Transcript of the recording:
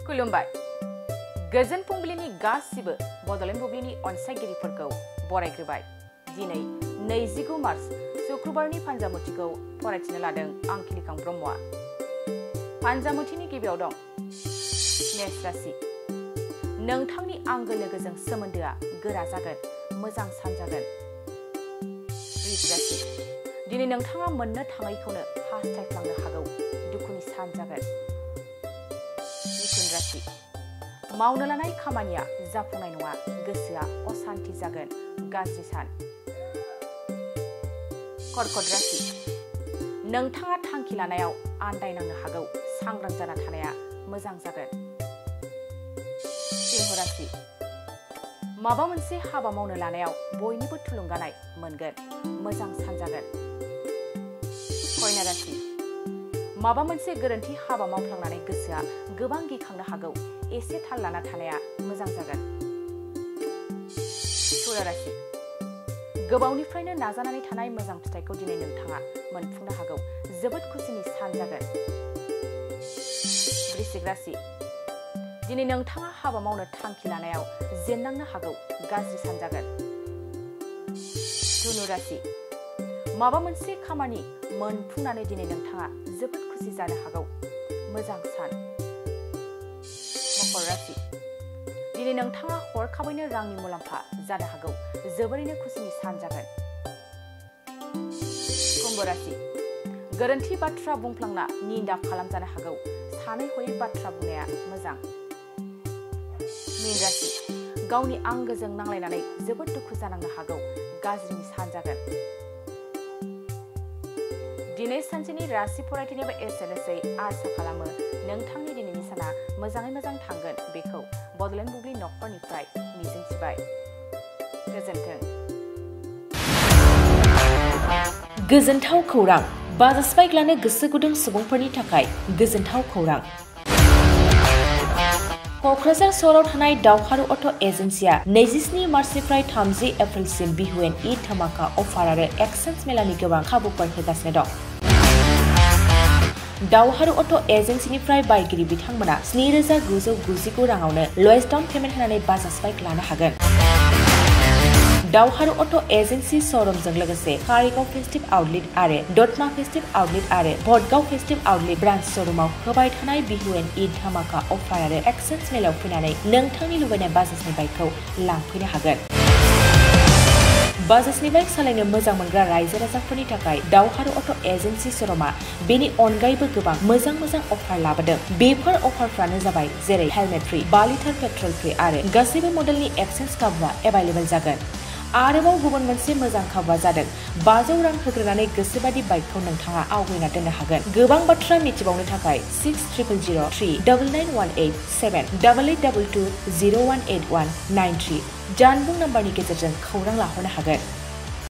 खुलुमबाय गोजोन फुंबिलिनि गासिबो बड'लेण्ड बुब्लिनि अनसायगिरिफोरखौ बरायग्रोबाय दिनै 29 मार्च शुक्रबारनि फान्जामुथिखौ फरायथिनो लादों आं खिलिखां ब्रह्मआ फान्जामुथिनि गिबियाव दं मेष राशि नोंथांनि आंगो लोगोजों सोमोन्दोआ गोरा जागोन मोजां सान जागोन वृष राशि दिनै नोंथाङा मोननो थाङैखौनो हास्थायफ्लांनो हागौ दुखुनि सान जागोन मिथुन राशि मावनो लानाय खामानिया जाफुंनाय नङा गोसोआ अशान्ति जागोन गाज्रि सान कर्कट राशि नोंथाङा थांखि लानायाव आन्दायनांनो हागौ सांग्रां जाना थानाया मोजां जागोन सिंह राशि माबा मोनसे हाबा मावनो लानायाव बयनिबो थुलुंगानाय मोनगोन मोजां सान जागोन कन्या राशि माबा मोनसे गोरोन्थि हाबा मावफ्लांनानै गोसोआ गोबां गिखांनो हागौ एसे थाल लाना थानाया मोजां जागोन तुला राशि गोबावनिफ्रायनो नाजानानै थानाय मोजां फिथाइखौ दिनै नोंथाङा मोनफुंनो हागौ जोबोद खुसिनि सान जागोन वृश्चिक राशि दिनै नोंथाङा हाबा मावनो थांखि लानायाव जेननांनो हागौ गाज्रि सान जागोन धनु राशि माबा मोनसे खामानि मोनफुंनानै दिनै नोंथाङा जोबोद खुसि जानो हागौ मोजां सान मकर राशि दिनै नोंथाङा हरखाबैनो रांनि मुलाम्फा जानो हागौ जोबोरैनो खुसिनि सान जागोन कुम्भ राशि गोरोन्थि बाथ्रा बुंफ्लांना निन्दा खालामजानो हागौ सानै हयै बाथ्रा बुंनाया मोजां मीन राशि गावनि आंगोजों नांलायनानै जोबोद दुखु जानांनो हागौ गाज्रिनि सान जागोन दिनै सानसेनि राशि फरायथिनायाबो एसेनोसै आसा खालामो नोंथांनि दिनैनि साना मोजाङै मोजां थांगोन बेखौ बड'लेण्ड बुब्लि नखरनिफ्राय मिजिंथिबाय गोजोन्थों गोजोनथाव खौरां बाजाज बाइक लानो गोसो गुदुं सुबुंफोरनि थाखाय गोजोनथाव खौरां क'क्राझार सहराव थानाय दावहारु अट' एजेन्सिया 27 मार्चनिफ्राय 30 एप्रिलसिम बिहु एन्ड ईद धमाका अफार आरो एक्सचेन्ज मेलानि गोबां खाबुफोर होगासिनो दं दावहारु अट' एजेन्सिनिफ्राय बायगिरि बिथांमोना 7,999 राङावनो लवेस्ट डाउन पेमेन्ट होनानै बाजाज बाइक लानो हागोन दावहारु अट' एजेन्सि श'रुमजों लोगोसे कारिगाव फेस्टिभ आउटलेट आरो दतमा फेस्टिभ आउटलेट आरो भटगाव फेस्टिभ आउटलेट ब्रान्च श'रुमाव होबाय थानाय बिहु एन्ड ईद धमाका अफार आरो एक्सचेन्ज मेलाव फैनानै नोंथांनि लुबैनाय बाजाजनि बाइकखौ लांफैनो हागोन बाजाजनि बाइक सालायनो मोजां मोनग्रा रायजो राजाफोरनि थाखाय दावहारु अट' एजेन्सि श'रुमा बेनि अनगायैबो गोबां मोजां अफार लाबोदों बेफोर अफारफ्रानो जाबाय जेरै helmet free 5 litre petrol free आरो गासैबो मडेलनि एक्सचेन्ज खाबुआ एभेलेबल जागोन आरोबाव गुबुन मोनसे मोजां खाबुआ जादों 500 रां होग्रोनानै गोसोबादि बाइकखौ नोंथाङा आवगायना दोननो हागोन गोबां बाथ्रा मिथिबावनो थाखाय 60000399878822018193 जानबुं नाम्बारनि गेजेरजों खौरां लाहरनो हागोन